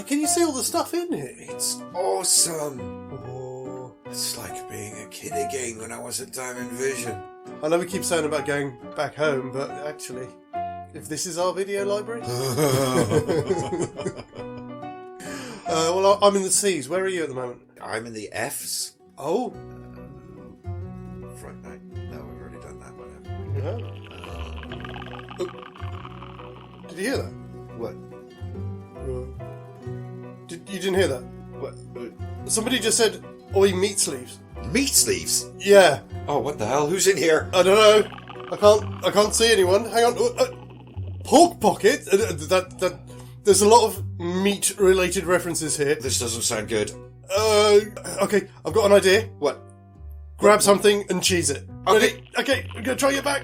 Can you see all the stuff in here? It's awesome. oh. It's like being a kid again when I was at Diamond Vision. I know we keep saying about going back home, but actually, if this is our video library. Well, I'm in the C's. Where are you at the moment? I'm in the F's. Oh. Front night. No, we've already done that one. Yeah. Oh. Did you hear that? What? You didn't hear that? What? Somebody just said, "Oi, meat sleeves." Meat sleeves? Yeah. Oh, what the hell? Who's in here? I don't know. I can't see anyone. Hang on. Pork pocket. There's a lot of meat-related references here. This doesn't sound good. Okay. I've got an idea. What? Grab something and cheese it. Okay. Okay. I'm gonna try your back.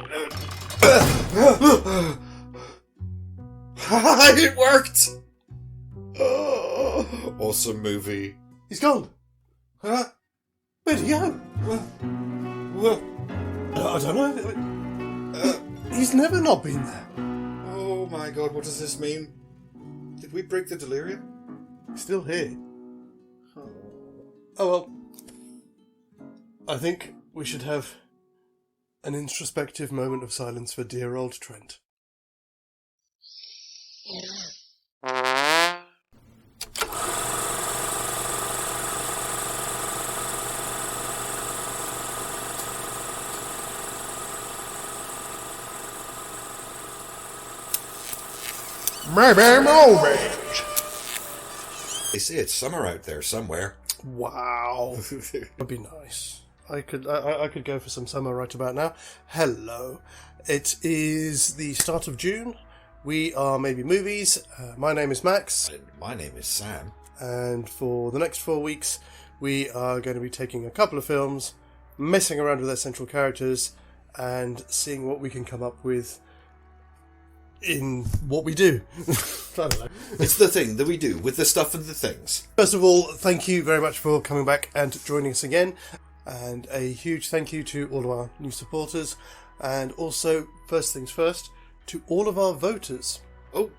It worked! Oh, awesome movie. He's gone. Huh? Where'd he go? Well, I don't know. He's never not been there. oh my god, what does this mean? Did we break the delirium? He's still here. Oh. Oh well. I think we should have an introspective moment of silence for dear old Trent. Maybe moment. They say it's summer out there somewhere. Wow. That'd be nice. I could go for some summer right about now. Hello. It is the start of June. We are Maybe Movies. My name is Max. And my name is Sam. And for the next 4 weeks, we are going to be taking a couple of films, messing around with their central characters, and seeing what we can come up with in what we do. I don't know. It's the thing that we do with the stuff and the things. First of all, thank you very much for coming back and joining us again. And a huge thank you to all of our new supporters. And also, first things first, to all of our voters. Oh,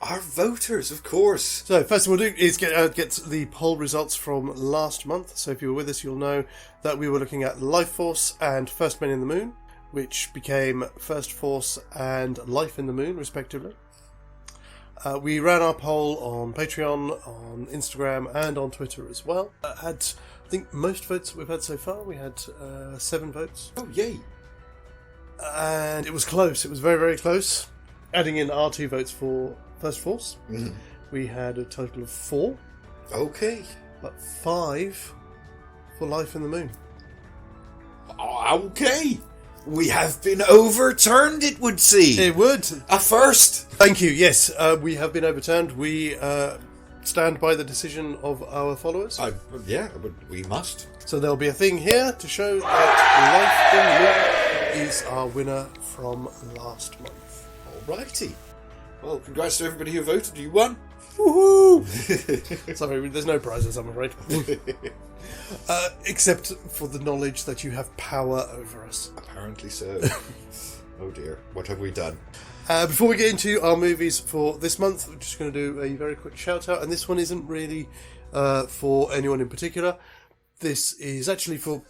our voters, of course. So, first thing we'll do is get the poll results from last month. So if you were with us, you'll know that we were looking at Life Force and First Men in the Moon, which became First Force and Life in the Moon, respectively. We ran our poll on Patreon, on Instagram, and on Twitter as well. Had, I think, most votes we've had so far. We had 7 votes. Oh, yay. And it was close. It was very, very close. Adding in our 2 votes for First Force, we had a total of 4. Okay. But 5 for Life in the Moon. Okay. We have been overturned, it would seem. It would. A first. Thank you. Yes, we have been overturned. We stand by the decision of our followers. Yeah, we must. So there'll be a thing here to show that Life in the Moon is our winner from last month. Alrighty. Well, congrats to everybody who voted. You won. Woohoo! Sorry, there's no prizes, I'm afraid. Except for the knowledge that you have power over us. Apparently so. Oh dear, what have we done? Before we get into our movies for this month, we're just going to do a very quick shout out, and this one isn't really for anyone in particular. This is actually for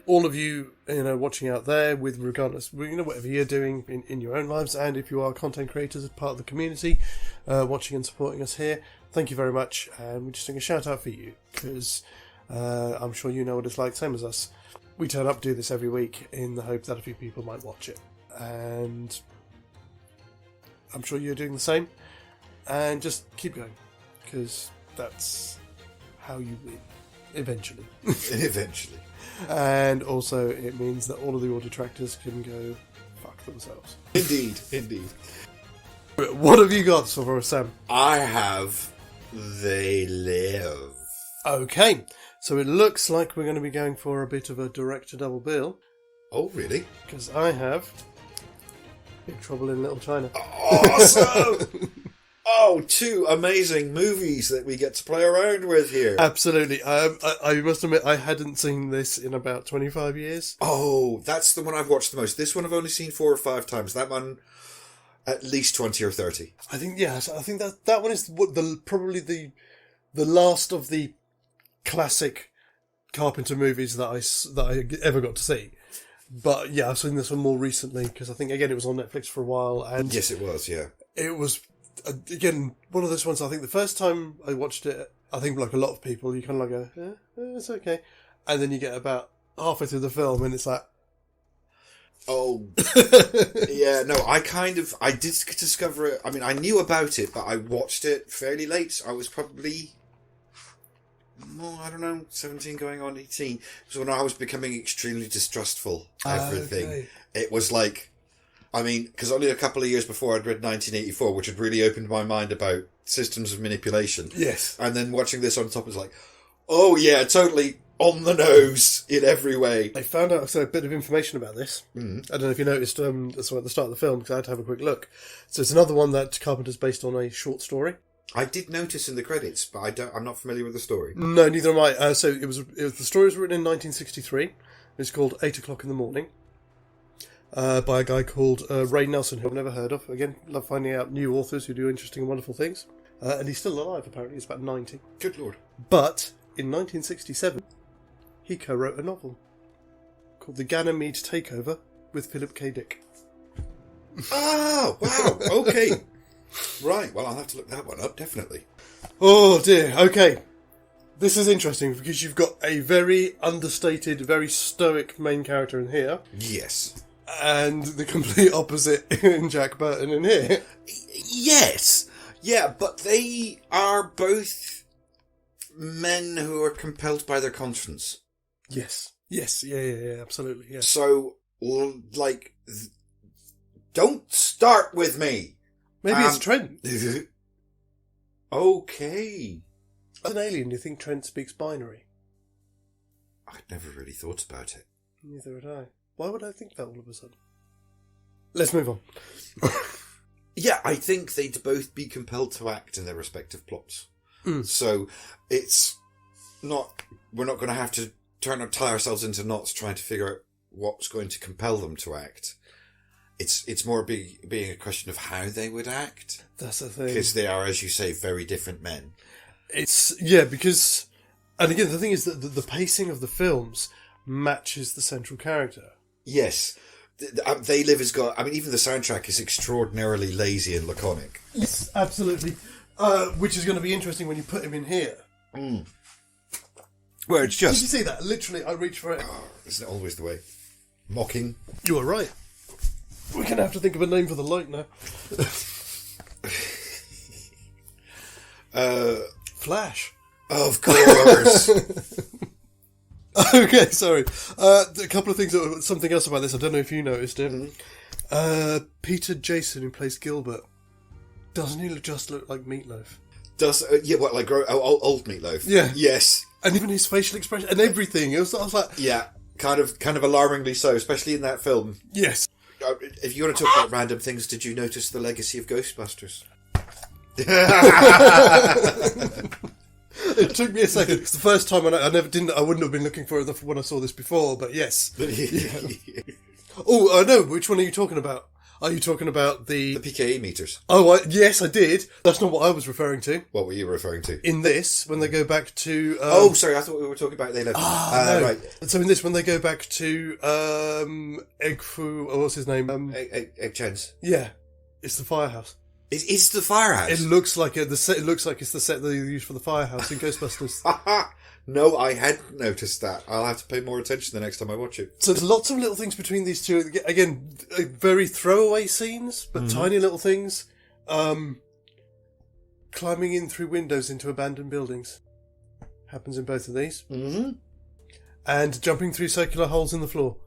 all of you, watching out there, with regardless, whatever you're doing in your own lives, and if you are content creators as part of the community, watching and supporting us here, thank you very much. And we're just doing a shout out for you, because I'm sure you know what it's like, same as us. We turn up, do this every week in the hope that a few people might watch it, and I'm sure you're doing the same. And just keep going, because that's how you win, eventually. Eventually. And also, it means that all of the audio detractors can go fuck themselves. Indeed, indeed. What have you got for us, Sam? I have They Live. Okay, so it looks like we're going to be going for a bit of a director double bill. Oh, really? Because I have Big Trouble in Little China. Awesome! Oh, 2 amazing movies that we get to play around with here. Absolutely. I must admit, I hadn't seen this in about 25 years. Oh, that's the one I've watched the most. This one I've only seen 4 or 5 times. That one, At least 20 or 30. I think, yes, I think that one is probably the last of the classic Carpenter movies that I ever got to see. But yeah, I've seen this one more recently because I think, again, it was on Netflix for a while. And Yes, it was, yeah. it was, again, one of those ones. I think the first time I watched it, I think like a lot of people, you kind of like go, it's okay. And then you get about halfway through the film and it's like, oh, yeah, no, I did discover it. I mean, I knew about it, but I watched it fairly late. I was probably, I don't know, 17 going on 18. It was when I was becoming extremely distrustful of everything. Okay. It was like, I mean, because only a couple of years before I'd read 1984, which had really opened my mind about systems of manipulation. Yes. And then watching this on top was like, oh yeah, totally on the nose in every way. I found out a bit of information about this. I don't know if you noticed at the start of the film, because I had to have a quick look. So it's another one that Carpenter's based on a short story. I did notice in the credits, but I'm not familiar with the story. No, neither am I. So the story was written in 1963. It's called 8 o'clock in the morning. By a guy called Ray Nelson, who I've never heard of. Again, love finding out new authors who do interesting and wonderful things. And he's still alive, apparently. He's about 90. Good Lord. But in 1967, he co-wrote a novel called The Ganymede Takeover with Philip K. Dick. Oh, wow. Okay. Right. Well, I'll have to look that one up, definitely. Oh, dear. Okay. This is interesting because you've got a very understated, very stoic main character in here. Yes. And the complete opposite in Jack Burton in here. Yes. Yeah, but they are both men who are compelled by their conscience. Yes. Yes. Yeah, absolutely. Yeah. So, like, don't start with me. Maybe it's Trent. Okay. As an alien, do you think Trent speaks binary? I'd never really thought about it. Neither had I. Why would I think that all of a sudden? Let's move on. Yeah, I think they'd both be compelled to act in their respective plots. So it's not, we're not going to have to tie ourselves into knots trying to figure out what's going to compel them to act. It's more being a question of how they would act. That's the thing. Because they are, as you say, very different men. Because, and again, the thing is that the pacing of the films matches the central character. Yes. They live as God. I mean, even the soundtrack is extraordinarily lazy and laconic. Yes, absolutely. Which is going to be interesting when you put him in here. Where it's just... Did you see that? Literally, I reached for it. Oh, isn't it always the way? Mocking. You are right. We're going to have to think of a name for the light now. Flash. Of course. Okay, sorry. A couple of things, something else about this. I don't know if you noticed it. Peter Jason, who plays Gilbert, doesn't he just look like Meatloaf? Yeah, what, like old Meatloaf? Yeah. Yes. And even his facial expression and everything. I was like... Yeah, kind of alarmingly so, especially in that film. Yes. If you want to talk about random things, did you notice the legacy of Ghostbusters? It took me a second. It's the first time I wouldn't have been looking for it when I saw this before, but yes. Yeah. Oh, I know. Which one are you talking about? Are you talking about the PKE meters? Oh, yes, I did. That's not what I was referring to. What were you referring to? In this, when they go back to... oh, sorry, I thought we were talking about they live. No. Right. So in this, when they go back to Egg-Fu, or what's his name? Egg Chens. Yeah, it's the firehouse. It's the firehouse. It looks like it's the set that they used for the firehouse in Ghostbusters. No, I hadn't noticed that. I'll have to pay more attention the next time I watch it. So there's lots of little things between these two. Again, very throwaway scenes, but tiny little things. Climbing in through windows into abandoned buildings. Happens in both of these. Mm-hmm. And jumping through circular holes in the floor.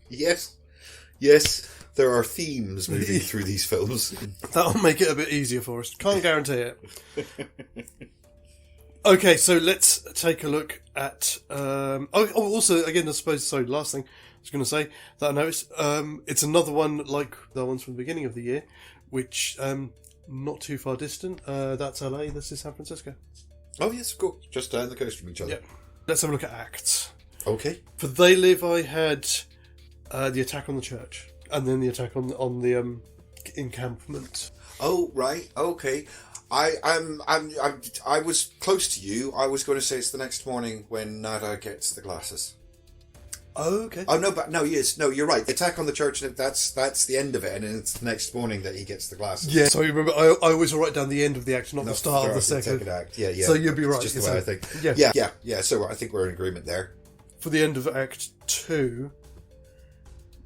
Yes. Yes. There are themes moving through these films. That'll make it a bit easier for us. Can't guarantee it. Okay, so let's take a look at... also, again, I suppose, sorry, last thing I was going to say that I noticed, it's another one like the ones from the beginning of the year, which, not too far distant, that's LA, this is San Francisco. Oh, yes, of course. Just down the coast from each other. Yep. Let's have a look at acts. Okay. For They Live, I had The Attack on the Church and then the attack on the encampment. Oh, right. Okay. I was close to you. I was going to say it's the next morning when Nada gets the glasses. Oh, okay. Oh no, but no, yes, no, you're right. The attack on the church, that's the end of it, and then it's the next morning that he gets the glasses. Yeah. So you remember, I always write down the end of the act, not the start of the second act. Yeah, yeah. So you'd be right. It's just the way I think. Yeah. So I think we're in agreement there. For the end of Act 2,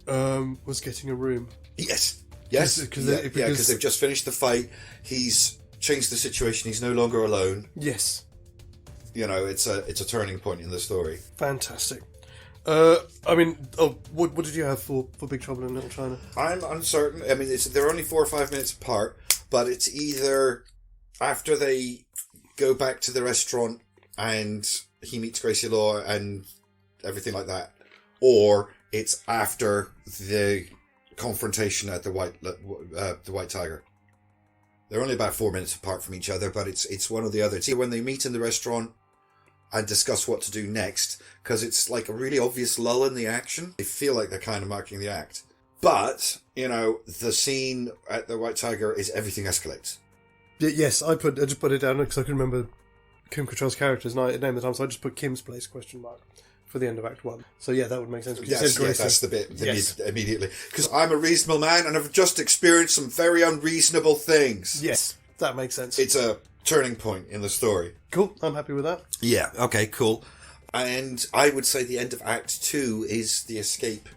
was getting a room. Yes. Because they've just finished the fight. He's changed the situation. He's no longer alone. Yes. You know, it's a turning point in the story. Fantastic. What did you have for Big Trouble in Little China? I'm uncertain. I mean, they're only 4 or 5 minutes apart, but it's either after they go back to the restaurant and he meets Gracie Law and everything like that, or it's after the confrontation at the White Tiger. They're only about 4 minutes apart from each other, but it's one or the other. It's either when they meet in the restaurant and discuss what to do next, because it's like a really obvious lull in the action. They feel like they're kind of marking the act. But, you know, the scene at the White Tiger is everything escalates. Yes, I just put it down because I couldn't remember Kim Cattrall's character's name at the time, so I just put Kim's place ? For the end of Act 1. So yeah, that would make sense. That's the bit immediately. Because I'm a reasonable man and I've just experienced some very unreasonable things. Yes, that makes sense. It's a turning point in the story. Cool, I'm happy with that. Yeah, okay, cool. And I would say the end of Act 2 is the escape.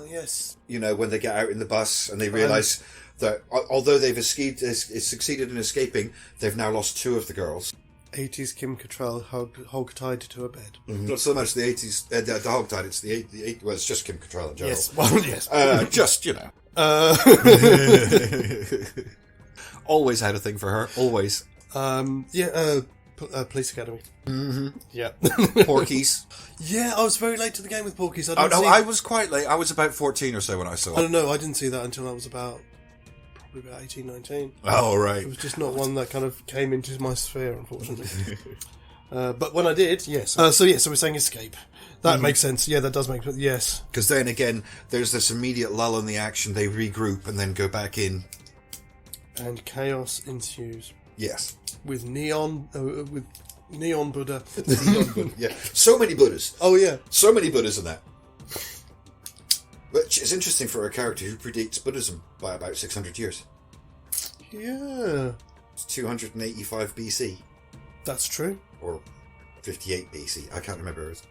Yes. You know, when they get out in the bus and they realise that although they've succeeded in escaping, they've now lost 2 of the girls. 80s Kim Cattrall hog-tied to a bed. Mm-hmm. Not so much the 80s, the hog-tied, it's the 80s, well, it's just Kim Cattrall in general. Yes, well, yes. Just, you know. Always had a thing for her, always. Police Academy. Mm-hmm. Yeah. Porky's. Yeah, I was very late to the game with Porky's. I was quite late. I was about 14 or so when I saw it. I don't know, I didn't see that until I was about 18, 19. Oh, right. It was just not one that kind of came into my sphere, unfortunately. But when I did, yes. So we're saying escape. That makes sense. Yeah, that does make sense. Yes. Because then again, there's this immediate lull in the action. They regroup and then go back in. And chaos ensues. Yes. With neon Buddha. Neon Buddha, yeah. So many Buddhas. Oh, yeah. So many Buddhas in that. Which is interesting for a character who predates Buddhism by about 600 years. Yeah. It's 285 BC. That's true. Or 58 BC. I can't remember it.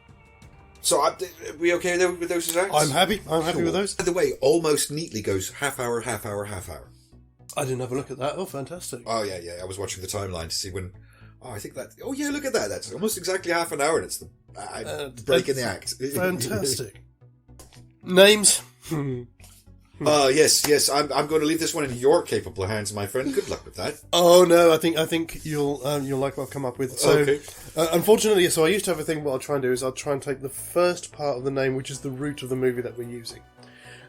So, are we okay with those acts? I'm happy. With those. By the way, almost neatly goes half hour, half hour, half hour. I didn't have a look at that. Oh, fantastic. Oh, yeah. I was watching the timeline to see when... Oh, I think that... Oh, yeah, look at that. That's almost exactly half an hour and it's the break in the act. Fantastic. Names? Yes. I'm going to leave this one in your capable hands, my friend. Good luck with that. Oh no, I think you'll like what I've come up with. So, okay. Unfortunately, so I used to have a thing. What I'll try and do is I'll try and take the first part of the name, which is the root of the movie that we're using,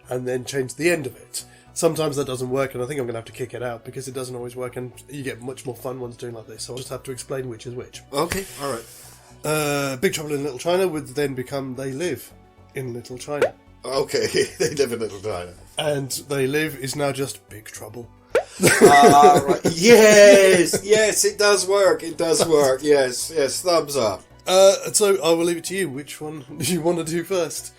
and then change the end of it. Sometimes that doesn't work, and I think I'm going to have to kick it out because it doesn't always work, and you get much more fun ones doing like this. So I'll just have to explain which is which. Okay, all right. Big Trouble in Little China would then become They Live in Little China. Okay, They Live in Little China. And They Live is now just Big Trouble. Right. Yes, it does work. Yes, thumbs up. So I will leave it to you. Which one do you want to do first?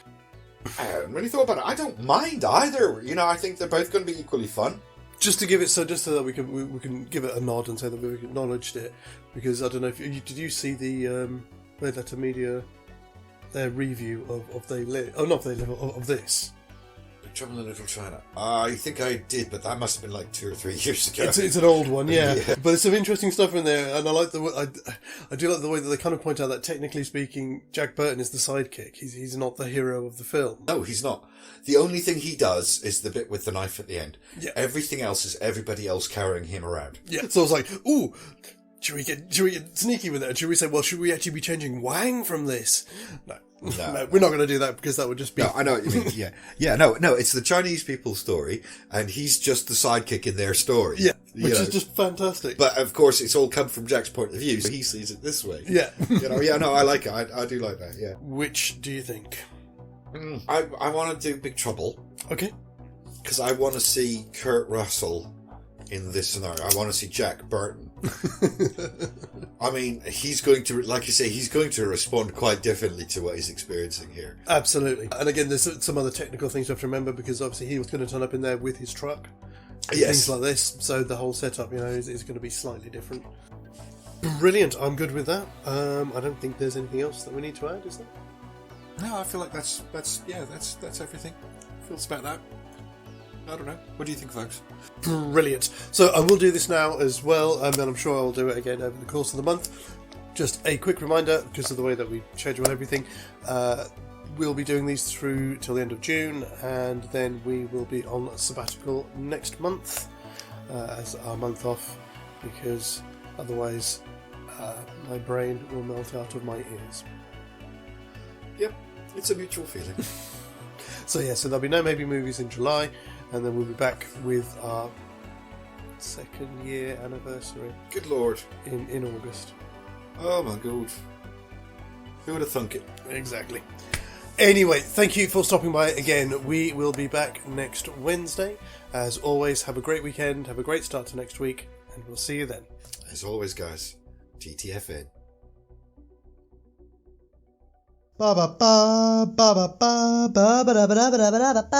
I haven't really thought about it. I don't mind either. You know, I think they're both going to be equally fun. Just to that we can give it a nod and say that we've acknowledged it, because I don't know if did you see the Red Letter Media their review of They Live? Oh, not They Live of this. Trouble in Little China. I think I did, but that must have been like 2 or 3 years ago. It's an old one, yeah. But there's some interesting stuff in there, and I like I do like the way that they kind of point out that technically speaking, Jack Burton is the sidekick. He's not the hero of the film. No, he's not. The only thing he does is the bit with the knife at the end. Yeah. Everything else is everybody else carrying him around. Yeah. So I was like, ooh. Should we get sneaky with it? Should we say, well, should we actually be changing Wang from this? No, we're not going to do that because that would just be... No, I know what you mean, yeah. No, it's the Chinese people's story, and he's just the sidekick in their story. Yeah, which is just fantastic. But, of course, it's all come from Jack's point of view, so he sees it this way. Yeah. I like it. I do like that, yeah. Which do you think? I want to do Big Trouble. Okay. Because I want to see Kurt Russell in this scenario. I want to see Jack Burton. I mean, he's going to, like you say, he's going to respond quite differently to what he's experiencing here. Absolutely. And again, there's some other technical things you have to remember, because obviously he was going to turn up in there with his truck. Yes. Things like this. So the whole setup, is going to be slightly different. Brilliant. I'm good with that. I don't think there's anything else that we need to add, is there? No, I feel like that's everything. Feels about that. I don't know. What do you think, folks? Brilliant. So I will do this now as well, and I'm sure I'll do it again over the course of the month. Just a quick reminder, because of the way that we schedule everything, we'll be doing these through till the end of June, and then we will be on sabbatical next month as our month off, because otherwise my brain will melt out of my ears. Yep, it's a mutual feeling. So there'll be no Maybe Movies in July, and then we'll be back with our 2nd year anniversary. Good Lord. In August. Oh my God. Who would have thunk it? Exactly. Anyway, thank you for stopping by again. We will be back next Wednesday. As always, have a great weekend, have a great start to next week, and we'll see you then. As always, guys, TTFN. Ba ba ba ba ba ba ba ba ba ba ba ba ba ba.